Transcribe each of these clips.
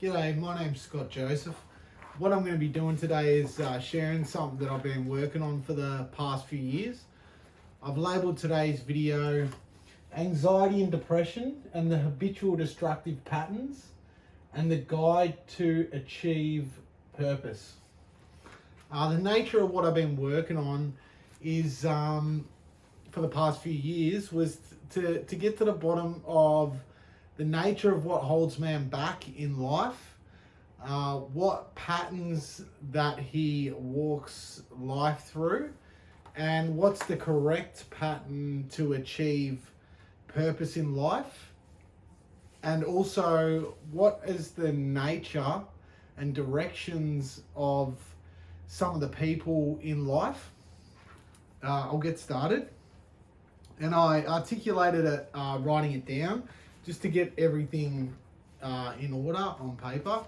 G'day, my name's Scott Joseph. What I'm going to be doing today is sharing something that I've been working on for the past few years. I've labelled today's video Anxiety and Depression and the Habitual Destructive Patterns and the Guide to Achieve Purpose. The nature of what I've been working on is, for the past few years, was to get to the bottom of the nature of what holds man back in life, what patterns that he walks life through, and what's the correct pattern to achieve purpose in life, and also what is the nature and directions of some of the people in life. I'll get started. And I articulated it, writing it down, just to get everything in order on paper.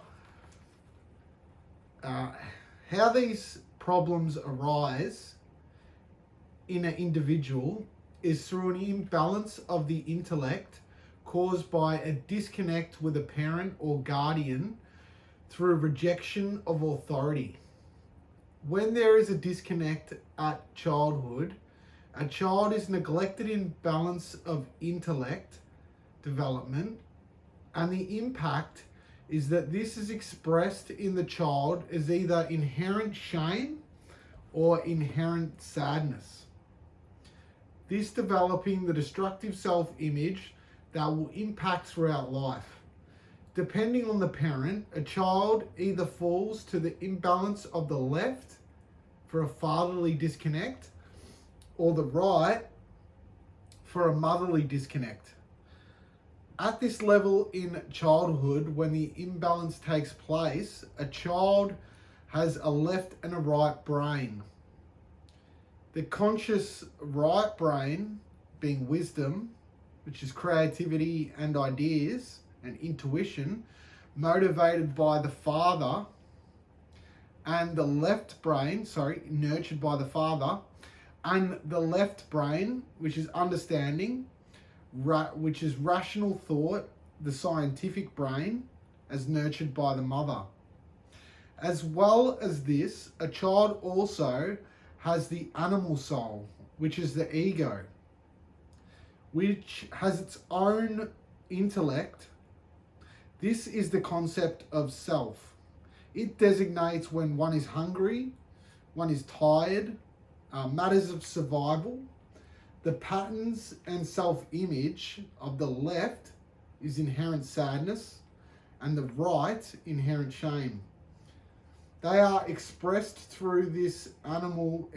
How these problems arise in an individual is through an imbalance of the intellect caused by a disconnect with a parent or guardian through rejection of authority. When there is a disconnect at childhood, a child is neglected in balance of intellect development, and the impact is that this is expressed in the child as either inherent shame or inherent sadness. This developing the destructive self-image that will impact throughout life. Depending on the parent, a child either falls to the imbalance of the left for a fatherly disconnect or the right for a motherly disconnect. At this level in childhood, when the imbalance takes place, a child has a left and a right brain. The conscious right brain, being wisdom, which is creativity and ideas and intuition, motivated by the father, and the left brain, nurtured by the father, and the left brain, which is understanding, which is rational thought, the scientific brain, as nurtured by the mother. As well as this, a child also has the animal soul, which is the ego, which has its own intellect. This is the concept of self. It designates when one is hungry, one is tired, matters of survival. The patterns and self-image of the left is inherent sadness and the right inherent shame. They are expressed through this animal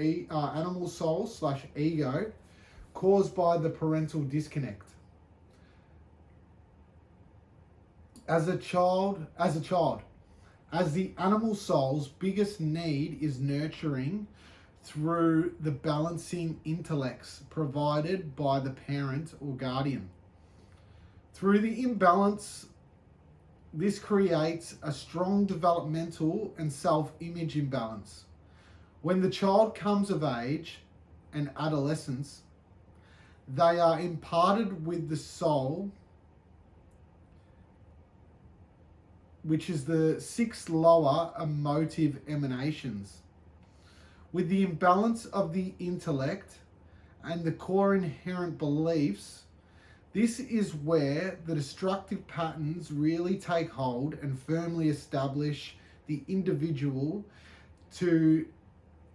soul / ego caused by the parental disconnect. As the animal soul's biggest need is nurturing through the balancing intellects provided by the parent or guardian. Through the imbalance, this creates a strong developmental and self-image imbalance. When the child comes of age and adolescence, they are imparted with the soul, which is the 6 lower emotive emanations. With the imbalance of the intellect and the core inherent beliefs, this is where the destructive patterns really take hold and firmly establish the individual to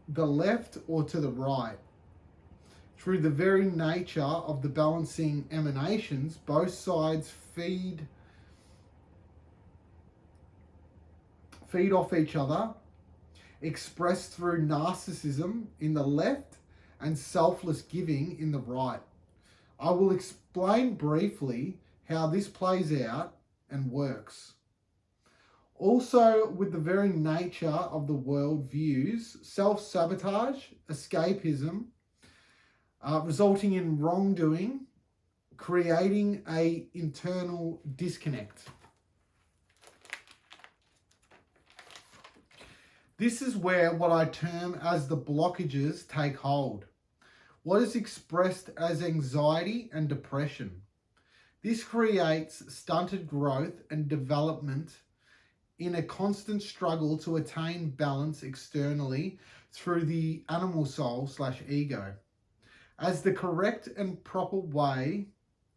the left or to the right. Through the very nature of the balancing emanations, both sides feed off each other, expressed through narcissism in the left and selfless giving in the right. I will explain briefly how this plays out and works. Also, with the very nature of the world views, self-sabotage, escapism, resulting in wrongdoing, creating an internal disconnect. This is where what I term as the blockages take hold. What is expressed as anxiety and depression. This creates stunted growth and development in a constant struggle to attain balance externally through the animal soul/ego. As the correct and proper way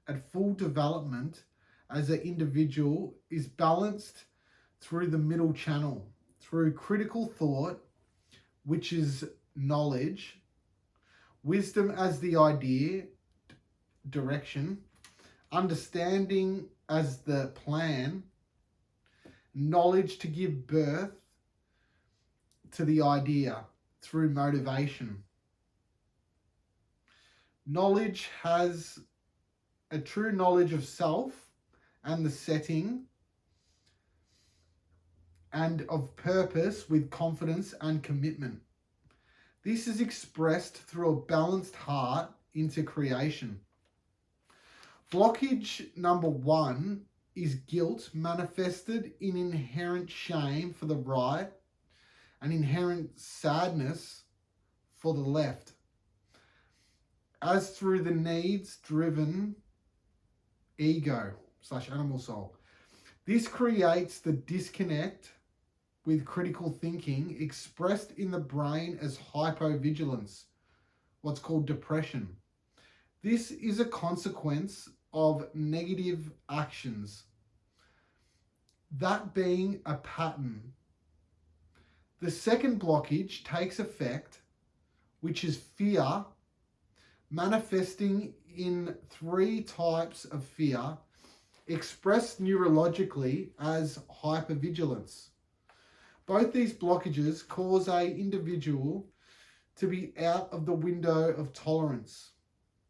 at full development as an individual is balanced through the middle channel, through critical thought, which is knowledge, wisdom as the idea, direction, understanding as the plan, knowledge to give birth to the idea through motivation. Knowledge has a true knowledge of self and the setting and of purpose with confidence and commitment. This is expressed through a balanced heart into creation. Blockage number 1 is guilt manifested in inherent shame for the right and inherent sadness for the left, as through the needs-driven ego/animal soul. This creates the disconnect with critical thinking expressed in the brain as hypovigilance, what's called depression. This is a consequence of negative actions, that being a pattern. The second blockage takes effect, which is fear, manifesting in 3 types of fear, expressed neurologically as hypervigilance. Both these blockages cause an individual to be out of the window of tolerance,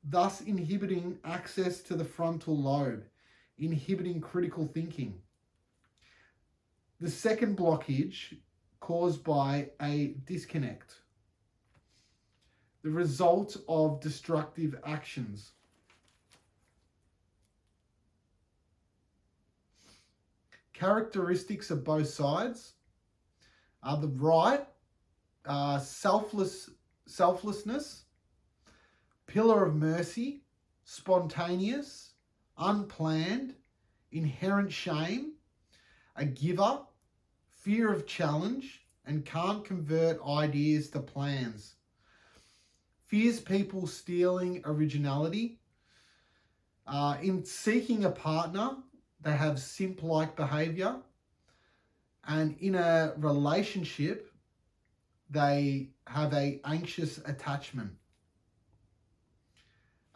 thus inhibiting access to the frontal lobe, inhibiting critical thinking. The second blockage caused by a disconnect, the result of destructive actions. Characteristics of both sides are the right, selflessness, pillar of mercy, spontaneous, unplanned, inherent shame, a giver, fear of challenge, and can't convert ideas to plans. Fears people stealing originality. In seeking a partner, they have simp-like behavior. And in a relationship, they have an anxious attachment.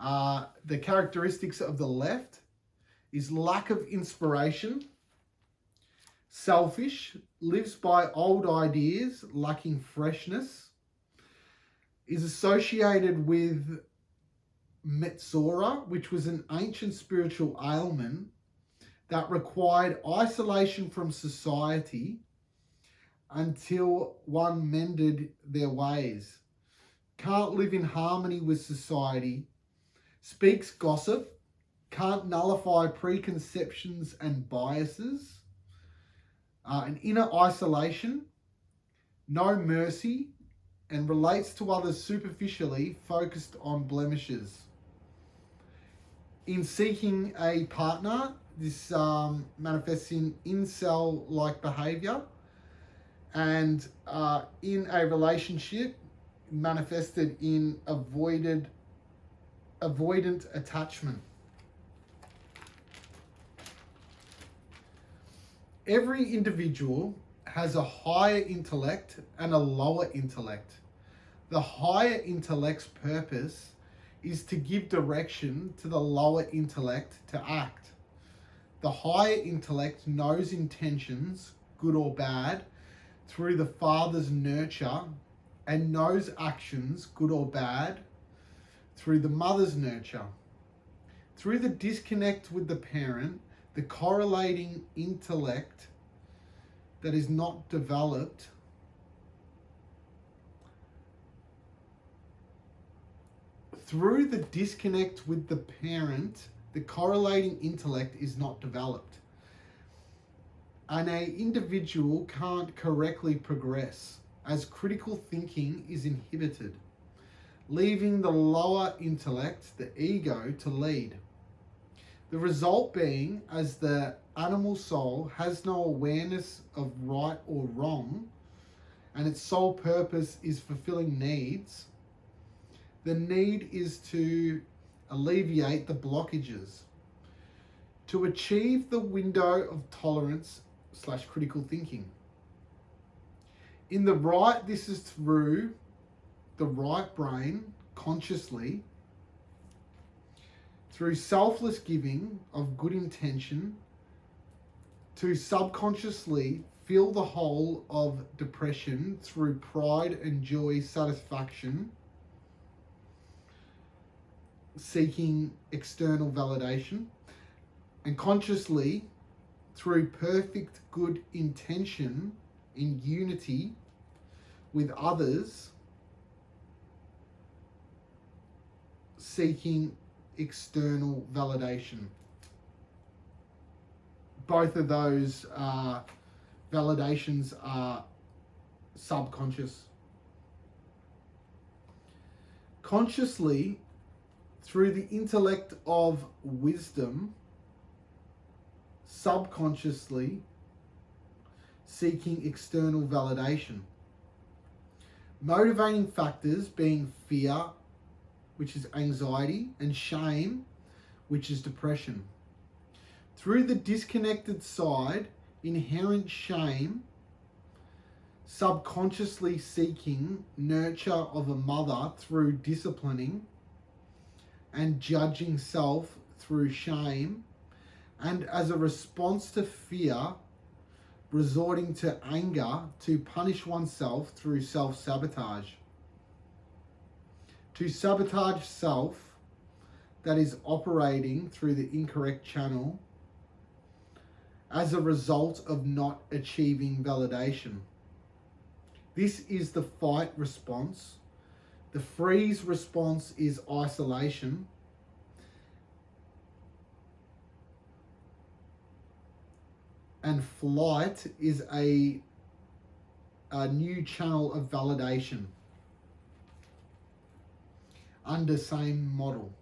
The characteristics of the left is lack of inspiration, selfish, lives by old ideas, lacking freshness, is associated with Metsora, which was an ancient spiritual ailment that required isolation from society until one mended their ways. Can't live in harmony with society, speaks gossip, can't nullify preconceptions and biases, an inner isolation, no mercy, and relates to others superficially, focused on blemishes. In seeking a partner, this manifests in incel-like behavior, and in a relationship, manifested in avoidant attachment. Every individual has a higher intellect and a lower intellect. The higher intellect's purpose is to give direction to the lower intellect to act. The higher intellect knows intentions, good or bad, through the father's nurture, and knows actions, good or bad, through the mother's nurture. Through the disconnect with the parent, the correlating intellect that is not developed through the disconnect with the parent, the correlating intellect is not developed. And an individual can't correctly progress as critical thinking is inhibited, leaving the lower intellect, the ego, to lead. The result being, as the animal soul has no awareness of right or wrong, and its sole purpose is fulfilling needs, the need is to alleviate the blockages, to achieve the window of tolerance / critical thinking. In the right, this is through the right brain, consciously, through selfless giving of good intention, to subconsciously fill the hole of depression through pride and joy satisfaction, seeking external validation, and consciously through perfect good intention in unity with others, seeking external validation. Both of those validations are subconscious. Consciously, through the intellect of wisdom, subconsciously seeking external validation. Motivating factors being fear, which is anxiety, and shame, which is depression. Through the disconnected side, inherent shame, subconsciously seeking nurture of a mother through disciplining, and judging self through shame, and as a response to fear, resorting to anger to punish oneself through self-sabotage. To sabotage self that is operating through the incorrect channel as a result of not achieving validation. This is the fight response. The freeze response is isolation. And flight is a new channel of validation under same model.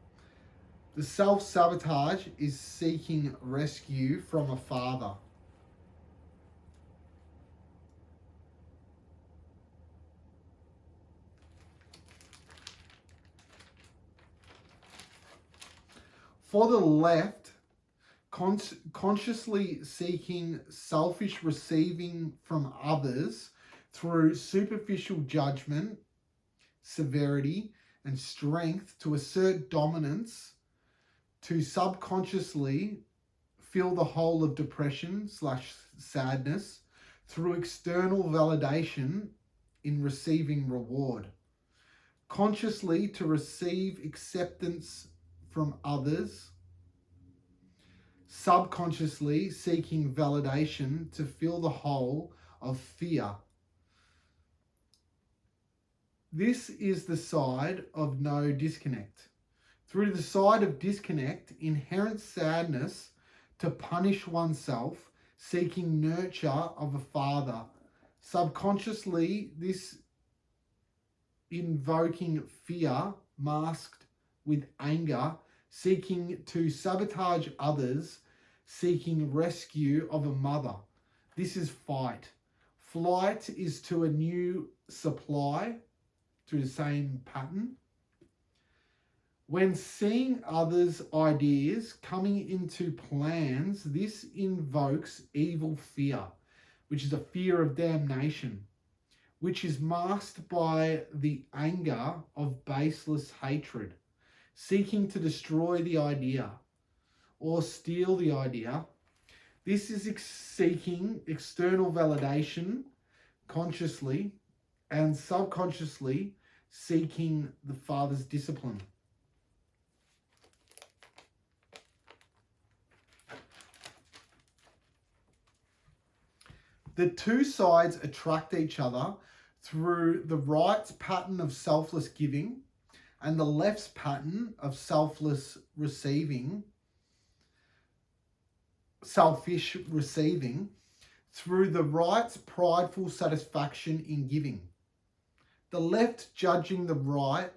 The self-sabotage is seeking rescue from a father. For the left, consciously seeking selfish receiving from others through superficial judgment, severity, and strength to assert dominance, to subconsciously fill the hole of depression / sadness through external validation in receiving reward. Consciously to receive acceptance from others, subconsciously seeking validation to fill the hole of fear. This is the side of no disconnect. Through the side of disconnect, inherent sadness to punish oneself, seeking nurture of a father. Subconsciously, this invoking fear masked with anger, seeking to sabotage others, seeking rescue of a mother. This is fight. Flight is to a new supply through the same pattern. When seeing others' ideas coming into plans, this invokes evil fear, which is a fear of damnation, which is masked by the anger of baseless hatred, seeking to destroy the idea or steal the idea. This is seeking external validation consciously and subconsciously seeking the father's discipline. The two sides attract each other through the right's pattern of selfless giving and the left's pattern of selfish receiving, through the right's prideful satisfaction in giving. The left judging the right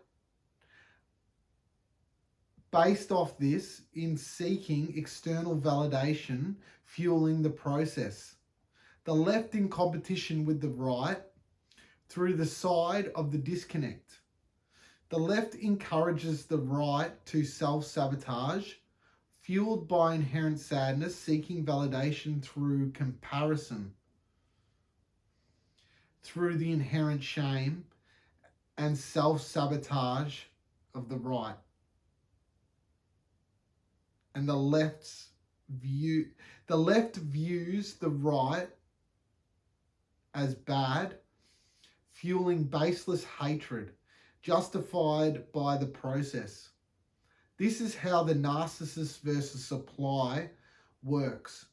based off this in seeking external validation fueling the process. The left in competition with the right through the side of the disconnect. The left encourages the right to self-sabotage, fueled by inherent sadness, seeking validation through comparison, through the inherent shame and self-sabotage of the right. And the left views the right as bad, fueling baseless hatred, justified by the process. This is how the narcissist versus supply works.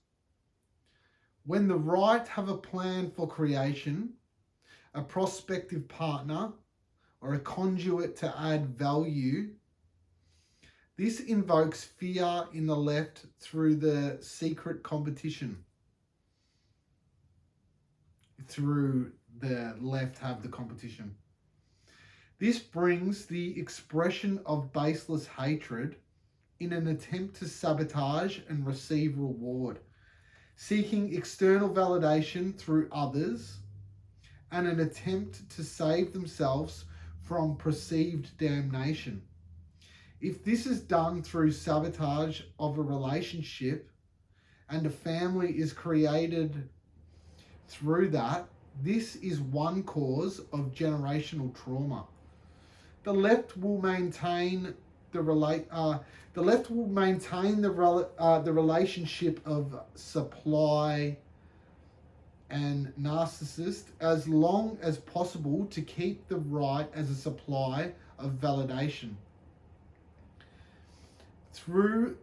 When the right have a plan for creation, a prospective partner, or a conduit to add value, this invokes fear in the left through the secret competition. Through the left have the competition. This brings the expression of baseless hatred in an attempt to sabotage and receive reward, seeking external validation through others, and an attempt to save themselves from perceived damnation. If this is done through sabotage of a relationship and a family is created through that, this is one cause of generational trauma. The left will maintain the relationship of supply and narcissist as long as possible to keep the right as a supply of validation. Through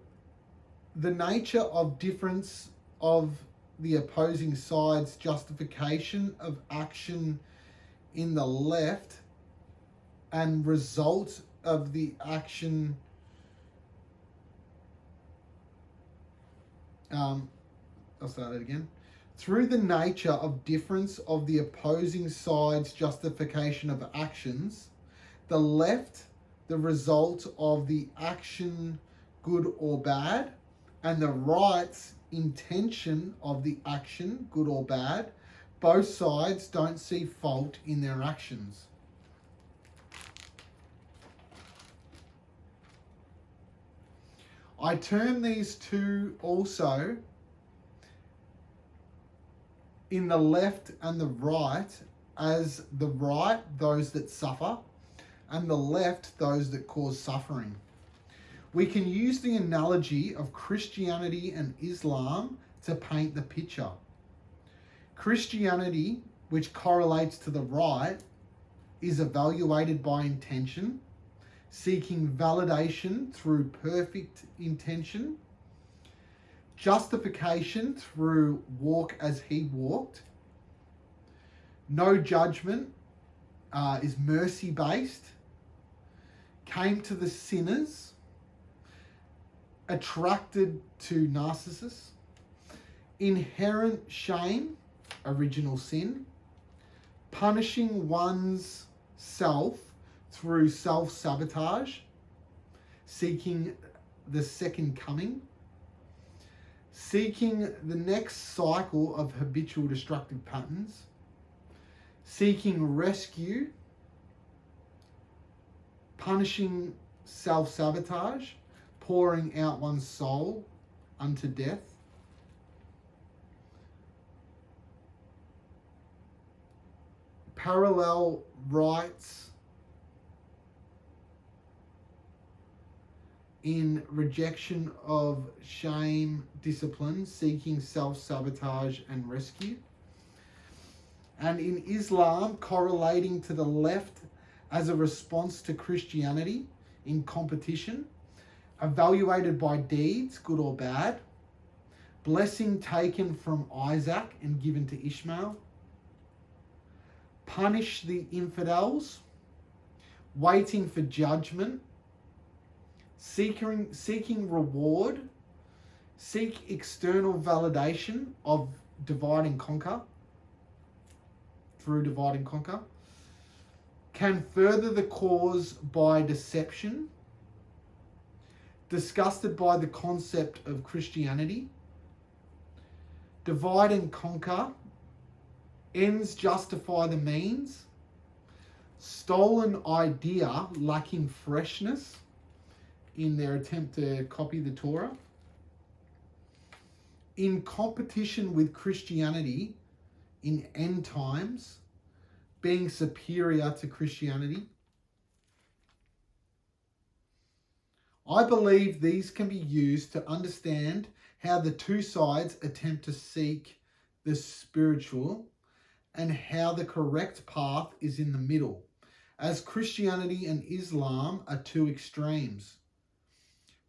the nature of difference of the opposing side's justification of action in the left and result of the action I'll start that again. Through the nature of difference of the opposing side's justification of actions, the left, the result of the action, good or bad, and the right's intention of the action, good or bad, both sides don't see fault in their actions. I term these two also in the left and the right as the right, those that suffer, and the left, those that cause suffering. We can use the analogy of Christianity and Islam to paint the picture. Christianity, which correlates to the right, is evaluated by intention, seeking validation through perfect intention, justification through walk as he walked, no judgment, is mercy based, came to the sinners, attracted to narcissists, inherent shame, original sin, punishing one's self through self-sabotage, seeking the second coming, seeking the next cycle of habitual destructive patterns, seeking rescue, punishing self-sabotage, pouring out one's soul unto death, parallel rights in rejection of shame, discipline, seeking self-sabotage and rescue. And in Islam, correlating to the left as a response to Christianity in competition, evaluated by deeds, good or bad, blessing taken from Isaac and given to Ishmael, punish the infidels, waiting for judgment, seeking reward, seek external validation of divide and conquer, through divide and conquer, can further the cause by deception, disgusted by the concept of Christianity, divide and conquer, ends justify the means, stolen idea lacking freshness in their attempt to copy the Torah, in competition with Christianity in end times, being superior to Christianity. I believe these can be used to understand how the two sides attempt to seek the spiritual and how the correct path is in the middle, as Christianity and Islam are two extremes.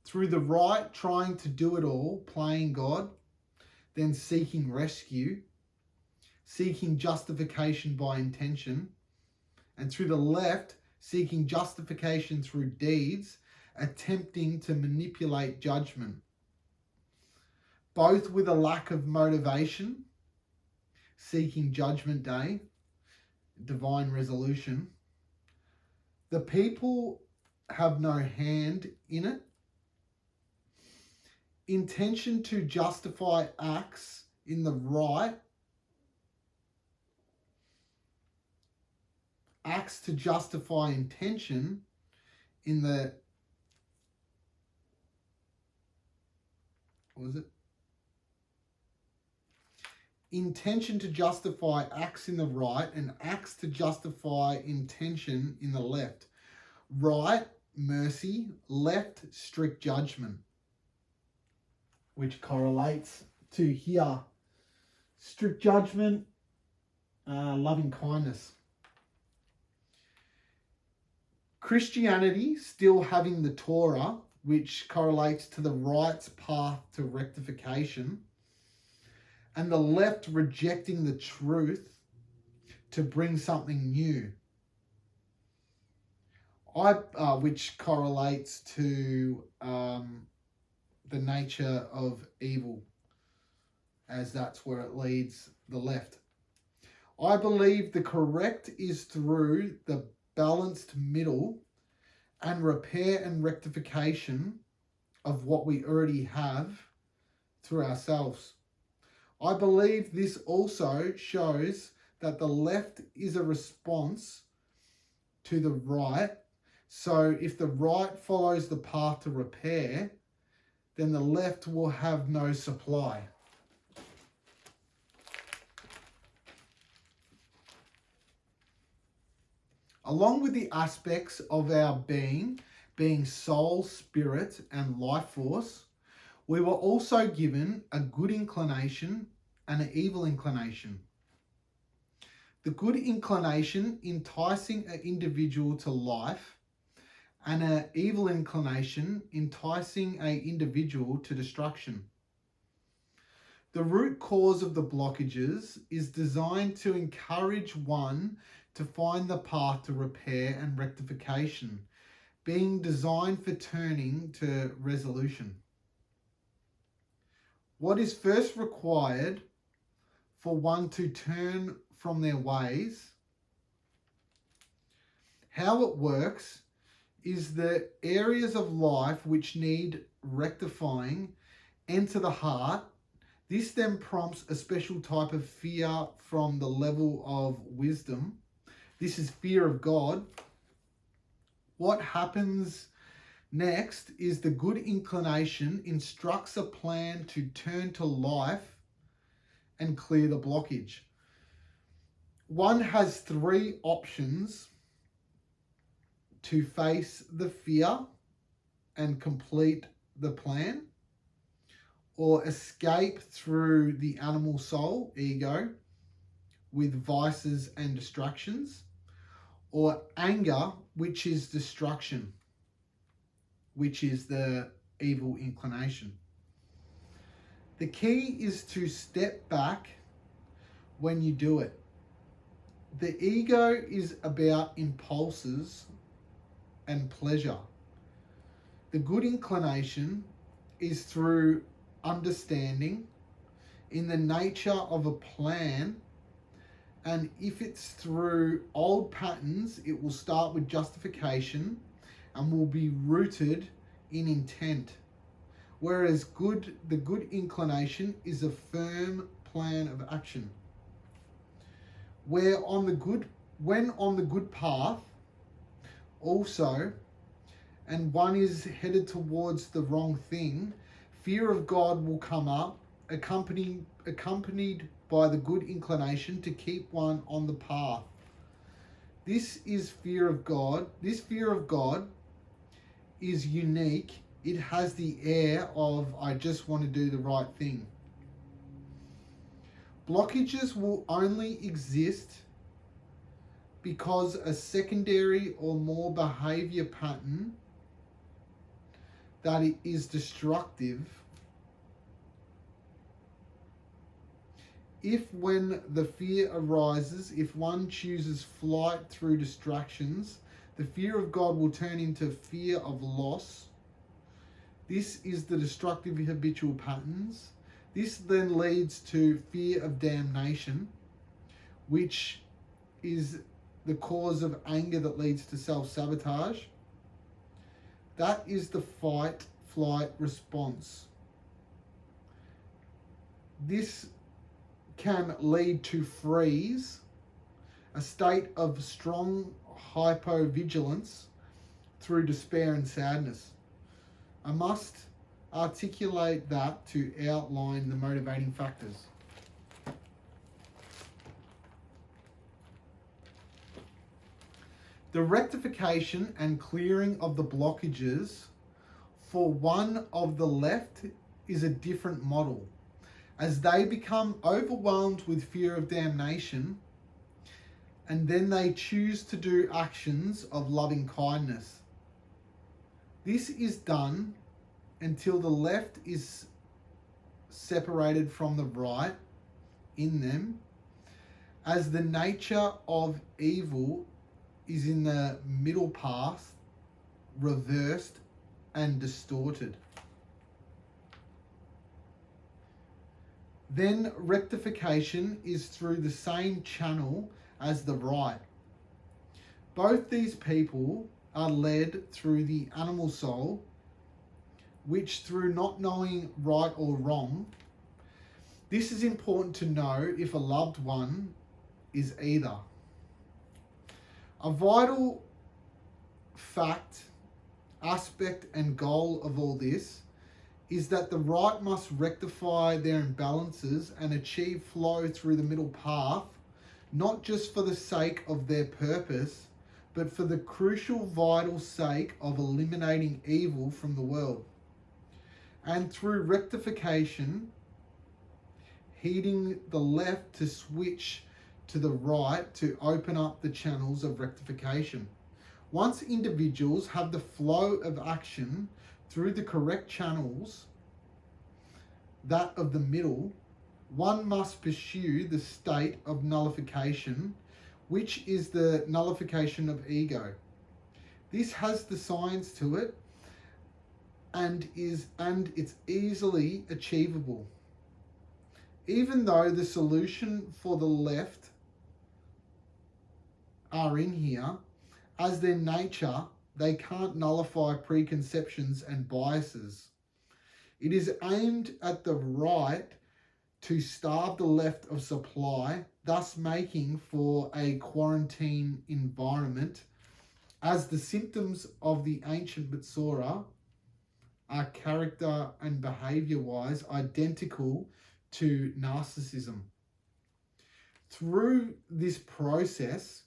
Through the right, trying to do it all, playing God, then seeking rescue, seeking justification by intention, and through the left, seeking justification through deeds, attempting to manipulate judgment, both with a lack of motivation, seeking judgment day, divine resolution. The people have no hand in it. Intention to justify acts in the right, acts to justify intention in the, what was it? Intention to justify acts in the right and acts to justify intention in the left. Right, mercy, left, strict judgment, which correlates to here, strict judgment, loving kindness. Christianity still having the Torah, which correlates to the right's path to rectification, and the left rejecting the truth to bring something new, which correlates to the nature of evil, as that's where it leads the left. I believe the correct is through the balanced middle and repair and rectification of what we already have through ourselves. I believe this also shows that the left is a response to the right. So if the right follows the path to repair, then the left will have no supply. Along with the aspects of our being soul, spirit, and life force, we were also given a good inclination and an evil inclination. The good inclination enticing an individual to life, and an evil inclination enticing an individual to destruction. The root cause of the blockages is designed to encourage one to find the path to repair and rectification, being designed for turning to resolution. What is first required for one to turn from their ways, how it works, is the areas of life which need rectifying enter the heart. This then prompts a special type of fear from the level of wisdom. This is fear of God. What happens next is the good inclination instructs a plan to turn to life and clear the blockage. One has three options to face the fear and complete the plan, or escape through the animal soul, ego, with vices and distractions, or anger, which is destruction, which is the evil inclination. The key is to step back when you do it. The ego is about impulses and pleasure. The good inclination is through understanding in the nature of a plan, and if it's through old patterns, it will start with justification and will be rooted in intent. Whereas the good inclination is a firm plan of action. When on the good path also, and one is headed towards the wrong thing, fear of God will come up, accompanied by the good inclination to keep one on the path. This is fear of God. This fear of God is unique. It has the air of, I just want to do the right thing. Blockages will only exist because a secondary or more behavior pattern that it is destructive. If when the fear arises, if one chooses flight through distractions, the fear of God will turn into fear of loss. This is the destructive habitual patterns. This then leads to fear of damnation, which is the cause of anger that leads to self-sabotage. That is the fight-flight response. This can lead to freeze, a state of strong hypovigilance through despair and sadness. I must articulate that to outline the motivating factors. The rectification and clearing of the blockages for one of the left is a different model. As they become overwhelmed with fear of damnation, and then they choose to do actions of loving kindness. This is done until the left is separated from the right in them, as the nature of evil is in the middle path, reversed and distorted. Then rectification is through the same channel as the right. Both these people are led through the animal soul, which through not knowing right or wrong, this is important to know if a loved one is either. A vital fact, aspect and goal of all this is that the right must rectify their imbalances and achieve flow through the middle path, not just for the sake of their purpose, but for the crucial vital sake of eliminating evil from the world. And through rectification, heeding the left to switch to the right to open up the channels of rectification. Once individuals have the flow of action through the correct channels, that of the middle, one must pursue the state of nullification, which is the nullification of ego. This has the science to it and it's easily achievable. Even though the solution for the left are in here, as their nature, they can't nullify preconceptions and biases. It is aimed at the right to starve the left of supply, thus making for a quarantine environment, as the symptoms of the ancient Bitsura are character and behavior-wise identical to narcissism. Through this process,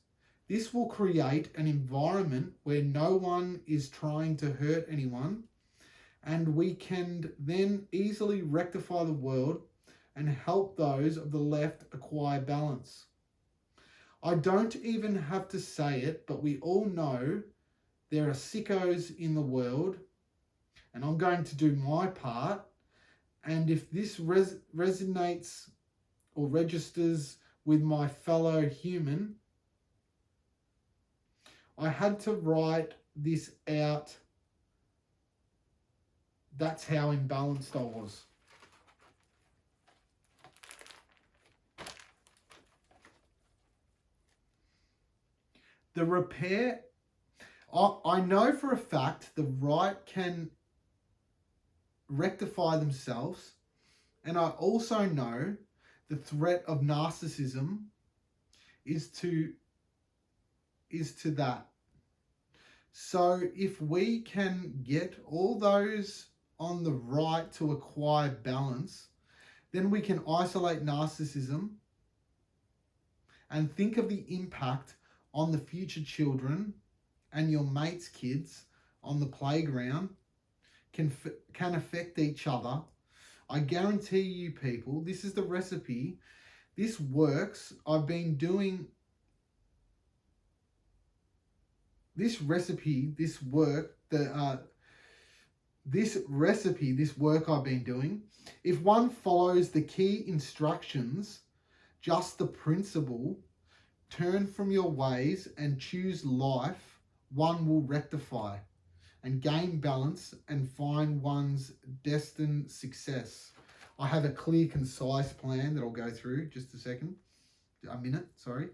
this will create an environment where no one is trying to hurt anyone, and we can then easily rectify the world and help those of the left acquire balance. I don't even have to say it, but we all know there are sickos in the world, and I'm going to do my part. And if this resonates or registers with my fellow human, I had to write this out. That's how imbalanced I was. The repair, I know for a fact the right can rectify themselves, and I also know the threat of narcissism is to that. So if we can get all those on the right to acquire balance, then we can isolate narcissism and think of the impact on the future children and your mates' kids on the playground can affect each other. I guarantee you people, this is the recipe. This works. I've been doing this recipe, this work, this work I've been doing. If one follows the key instructions, just the principle, turn from your ways and choose life, one will rectify and gain balance and find one's destined success. I have a clear, concise plan that I'll go through just a minute, sorry.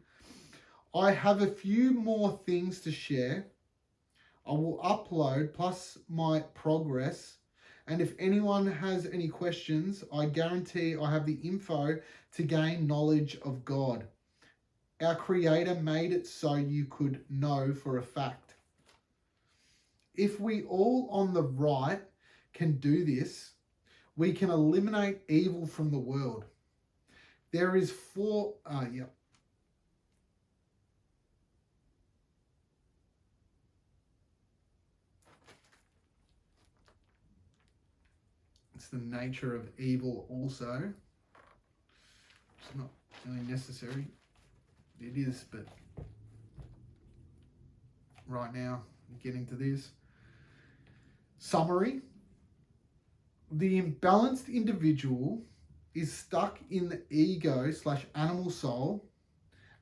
I have a few more things to share. I will upload plus my progress. And if anyone has any questions, I guarantee I have the info to gain knowledge of God. Our Creator made it so you could know for a fact. If we all on the right can do this, we can eliminate evil from the world. There is It's the nature of evil also. It's not really necessary. It is, but right now, getting to this. Summary. The imbalanced individual is stuck in the ego/animal soul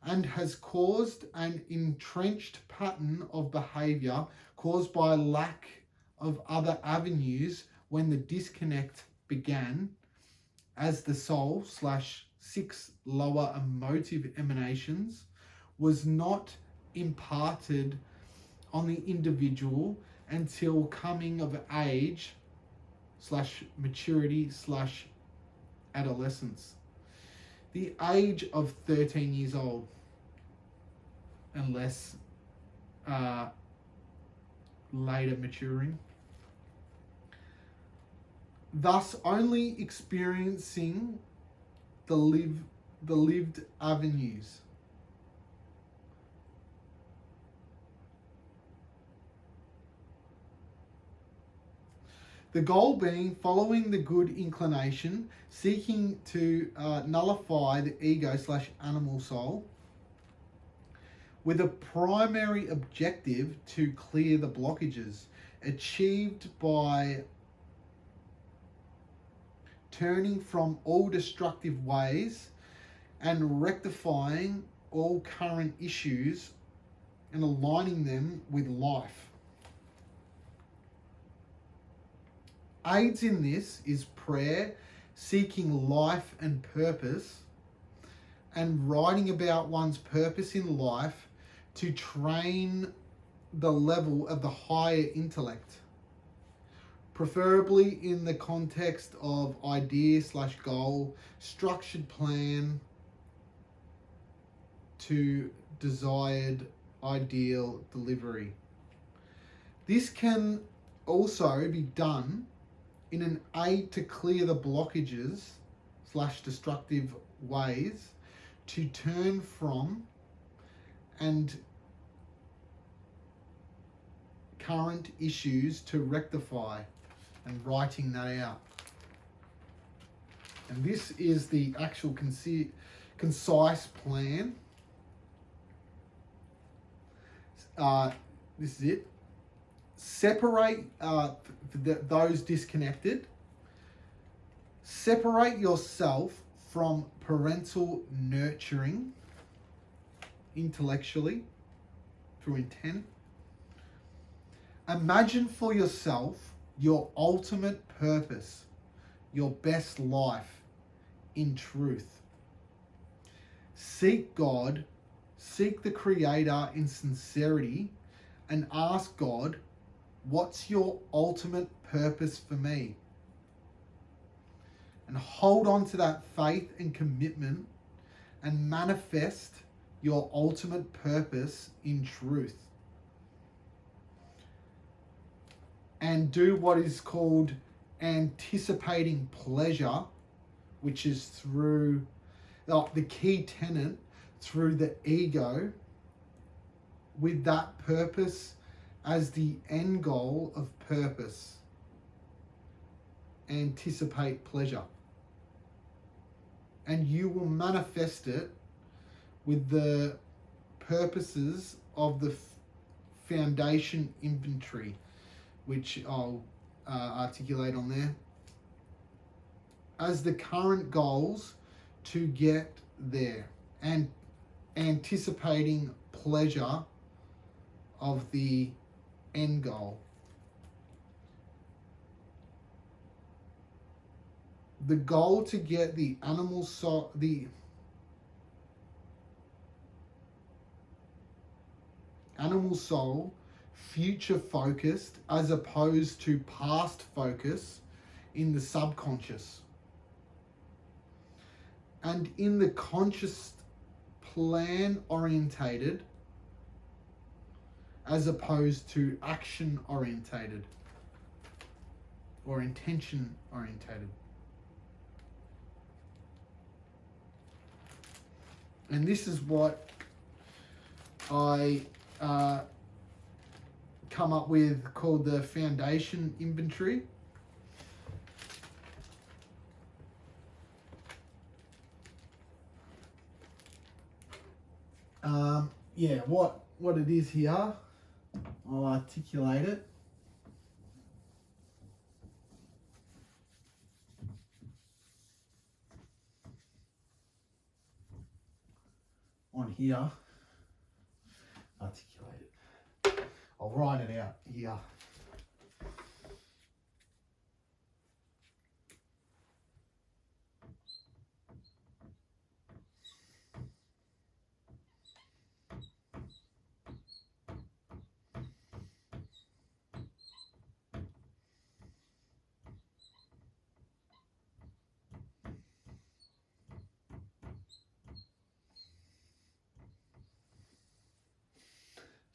and has caused an entrenched pattern of behavior caused by lack of other avenues when the disconnect began, as the soul/6 lower emotive emanations was not imparted on the individual until coming of age/maturity/adolescence. The age of 13 years old, unless later maturing. Thus only experiencing the lived avenues. The goal being following the good inclination, seeking to nullify the ego/animal soul, with a primary objective to clear the blockages, achieved by turning from all destructive ways and rectifying all current issues and aligning them with life. Aids in this is prayer, seeking life and purpose, and writing about one's purpose in life to train the level of the higher intellect, preferably in the context of idea/goal, structured plan to desired ideal delivery. This can also be done in an aid to clear the blockages/destructive ways to turn from and current issues to rectify, and writing that out. And this is the actual concise plan. This is it. Separate those disconnected. Separate yourself from parental nurturing intellectually through intent. Imagine for yourself your ultimate purpose, your best life in truth. Seek God, seek the Creator in sincerity, and ask God, what's your ultimate purpose for me? and hold on to that faith and commitment and manifest your ultimate purpose in truth. And do what is called anticipating pleasure, which is through the key tenet, through the ego, with that purpose as the end goal of purpose. Anticipate pleasure. And you will manifest it with the purposes of the foundation inventory, which I'll articulate on there, as the current goals to get there, and anticipating pleasure of the end goal. The goal to get the animal soul, the animal soul future focused as opposed to past focus in the subconscious, and in the conscious plan orientated as opposed to action orientated or intention orientated. And this is what I come up with, called the foundation inventory. Yeah, what it is here, I'll articulate it. On here, articulate it. I'll write it out here.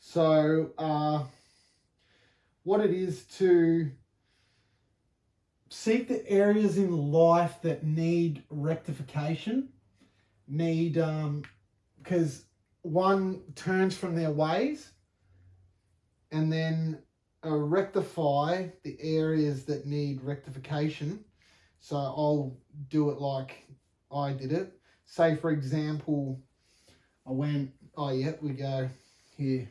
So, what it is to seek the areas in life that need rectification, because one turns from their ways, and then rectify the areas that need rectification. So I'll do it like I did it. Say, for example, I went, we go here.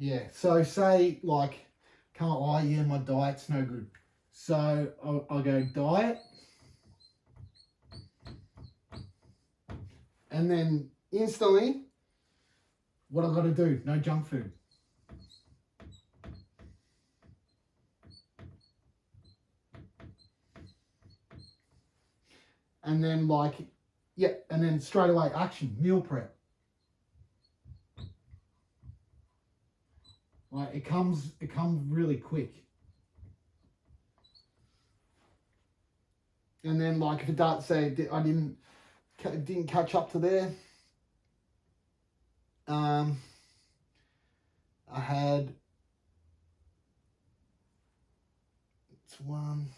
Yeah, so say like, my diet's no good. So I'll go diet. And then instantly, what I've got to do, no junk food. And then and then straight away action, meal prep. Like it comes really quick. And then if it does say I didn't catch up to there, I had one.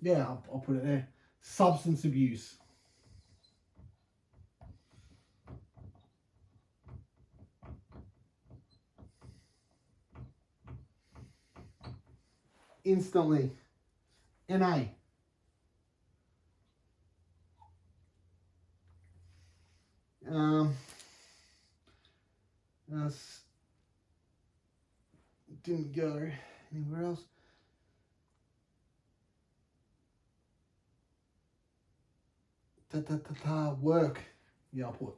Yeah, I'll put it there. Substance abuse. instantly. NA. That's, didn't go anywhere else. Work. Yeah, I'll put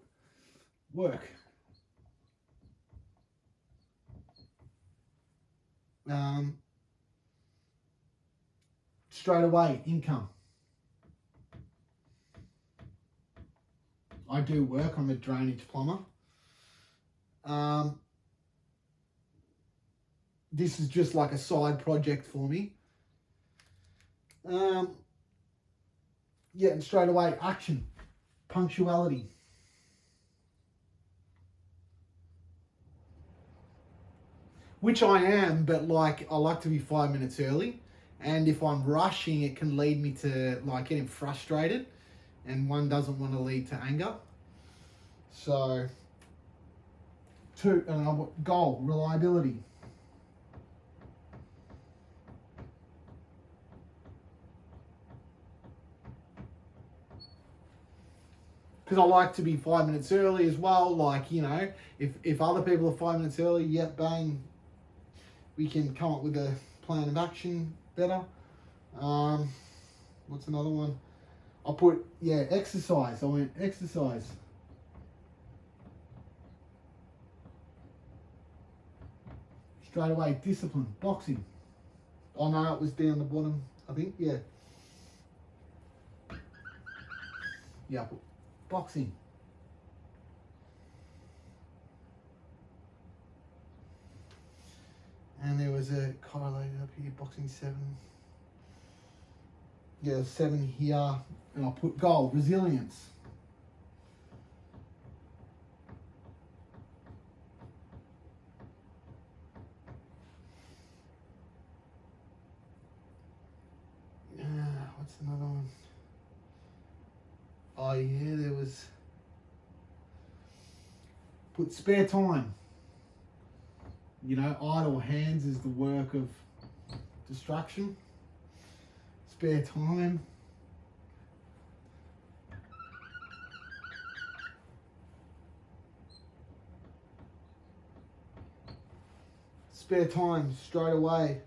work. Straight away, income. I do work. I'm a drainage plumber. This is just like a side project for me. Yeah, and straight away, action, punctuality. Which I am, but like I like to be 5 minutes early. And if I'm rushing, it can lead me to like getting frustrated, and one doesn't want to lead to anger. So, goal, reliability. Because I like to be 5 minutes early as well. Like, you know, if other people are 5 minutes early, yep, bang, we can come up with a plan of action better. What's another one? I put, yeah, exercise. I went exercise. Straight away, discipline, boxing. Oh no, it was down the bottom, I think, yeah. Yeah, I put boxing. And there was a correlated up here, boxing 7. Yeah, 7 here. And I'll put goal, resilience. What's another one? Oh yeah, there was, put spare time. You know, idle hands is the work of distraction. Spare time. Spare time, straight away.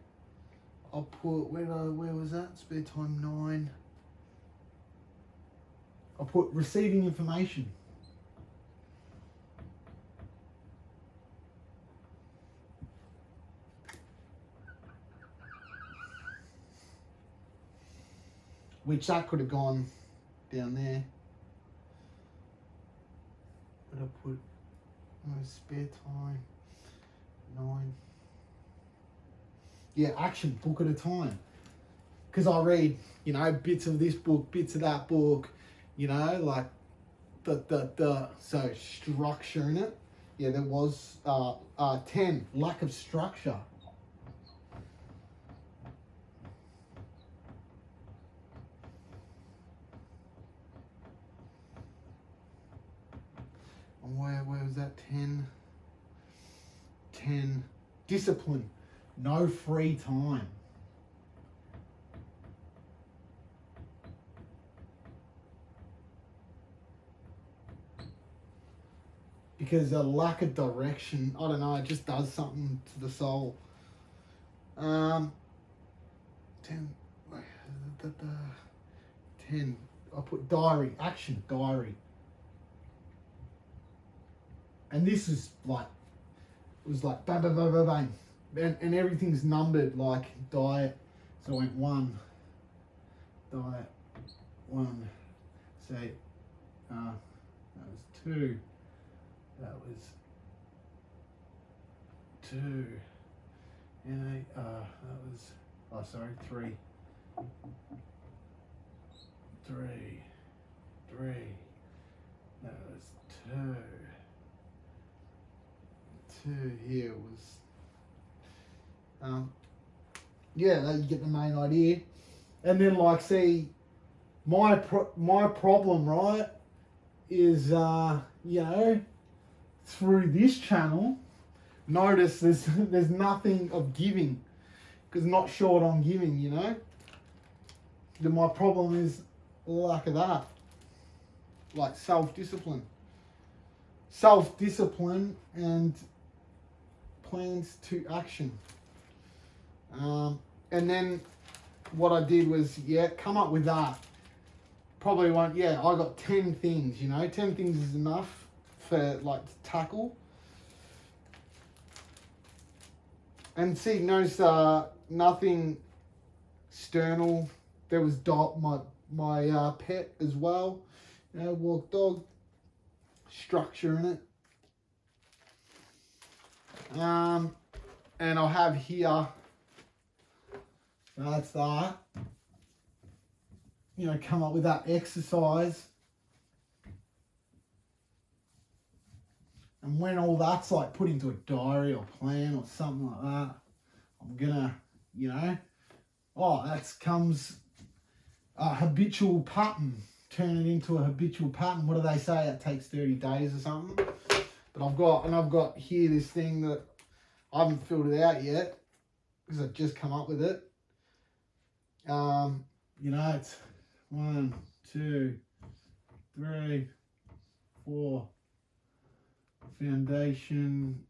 I'll put, where was that? Spare time 9. I'll put receiving information. Which that could have gone down there. But I'll put spare time 9. Yeah, action, book at a time. Because I read, you know, bits of this book, bits of that book, you know, like so structure in it. Yeah, there was 10, lack of structure. And where was that? 10, discipline, no free time. Because a lack of direction, I don't know, it just does something to the soul. 10, 10, I put diary, action, diary. And this is like, it was like bang, bang, bang, bang, bang. And everything's numbered, like diet. So I went 1, diet, 1, say, that was 2. That was 2. And that was, oh sorry, 3. 3. That was 2. 2 here was, yeah, you get the main idea. And then like, see, my problem, right, is, you know, through this channel, notice there's nothing of giving. because not short on giving, you know. Then my problem is lack of that, like self-discipline and plans to action. And then what I did was, come up with that. Probably won't, I got 10 things, 10 things is enough for like to tackle. And see, notice nothing external. There was my pet as well, walk dog, structure in it. And I'll have here, that's that. Come up with that exercise. And when all that's like put into a diary or plan or something like that, I'm gonna, that comes a habitual pattern. Turn it into a habitual pattern. What do they say? It takes 30 days or something. But I've got here this thing that I haven't filled it out yet because I've just come up with it. It's 1, 2, 3, 4. Foundation,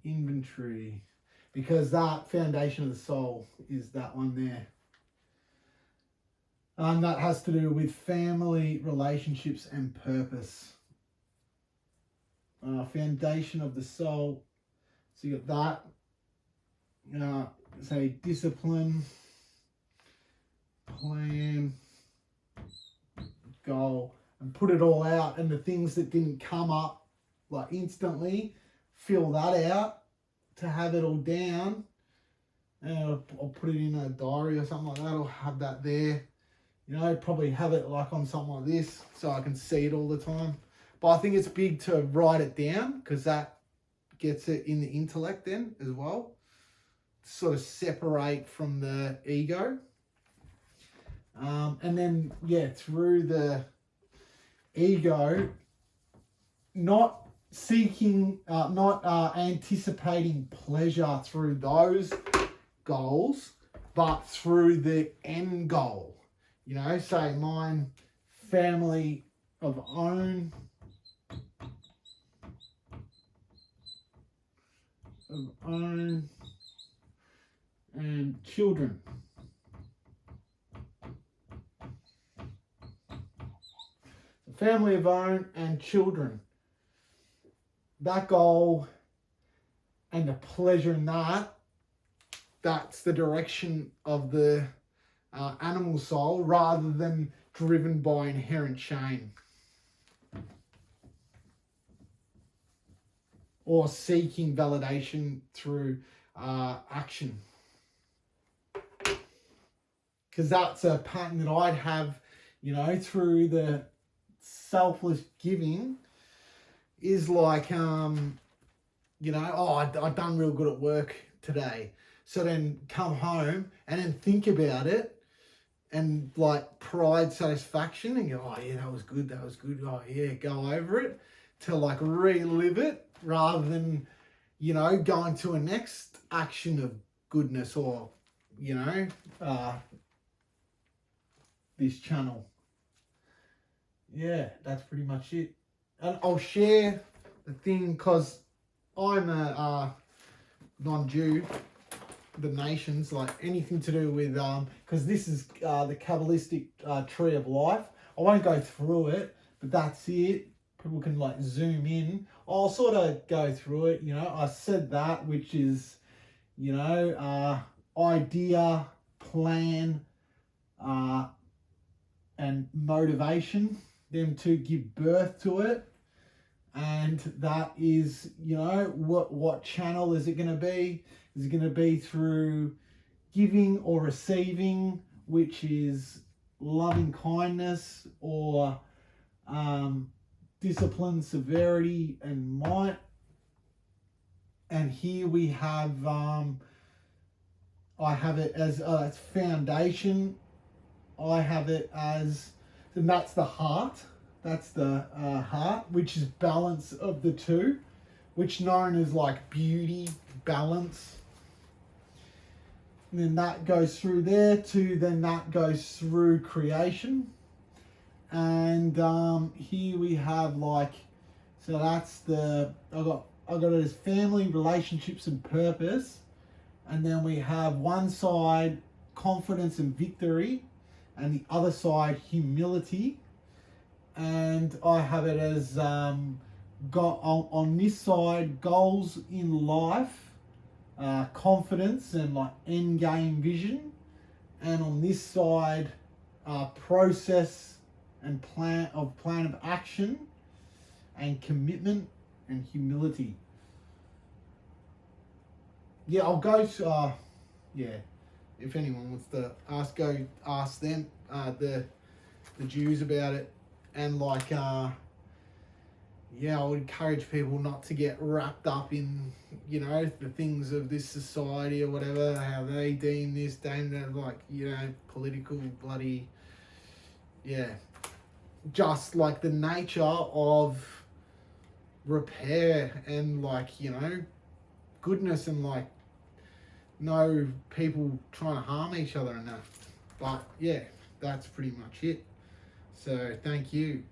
inventory, because that foundation of the soul is that one there. And that has to do with family, relationships, and purpose. Foundation of the soul. So you got that. Say discipline, plan, goal, and put it all out. And the things that didn't come up like instantly, fill that out to have it all down. And I'll put it in a diary or something like that. I'll have that there. Probably have it like on something like this so I can see it all the time. But I think it's big to write it down because that gets it in the intellect then as well. Sort of separate from the ego. And then, through the ego, not anticipating pleasure through those goals, but through the end goal. Say mine, family of own, and children. Family of own and children. That goal and the pleasure in that's the direction of the animal soul rather than driven by inherent shame or seeking validation through action. Because that's a pattern that I'd have, through the selfless giving is like, I've done real good at work today. So then come home and then think about it and like pride, satisfaction and go, oh yeah, that was good. Oh yeah, go over it to like relive it rather than, going to a next action of goodness or, this channel. Yeah, that's pretty much it. And I'll share the thing because I'm a non-Jew, the nations, like anything to do with, because this is the Kabbalistic tree of life. I won't go through it, but that's it. People can like zoom in. I'll sort of go through it, I said that, which is, idea, plan, and motivation, them to give birth to it. And that is, what channel is it going to be? Is it going to be through giving or receiving, which is loving kindness or discipline, severity, and might? And here we have, I have it as it's foundation. I have it as, and that's the heart. That's the heart, which is balance of the two, which known as like beauty, balance. And then that goes through there to, then that goes through creation. And here we have like, so that's the, I got it as family, relationships and purpose. And then we have one side confidence and victory, and the other side humility. And I have it as got on this side goals in life, confidence and like end game vision, and on this side process and plan of action and commitment and humility. Yeah, I'll go to yeah, if anyone wants to ask, go ask them, the Jews about it. And like yeah, I would encourage people not to get wrapped up in, you know, the things of this society or whatever, how they deem this, deem that, like, you know, political bloody, yeah. Just like the nature of repair and like, you know, goodness, and like no people trying to harm each other and that. But yeah, that's pretty much it. So thank you.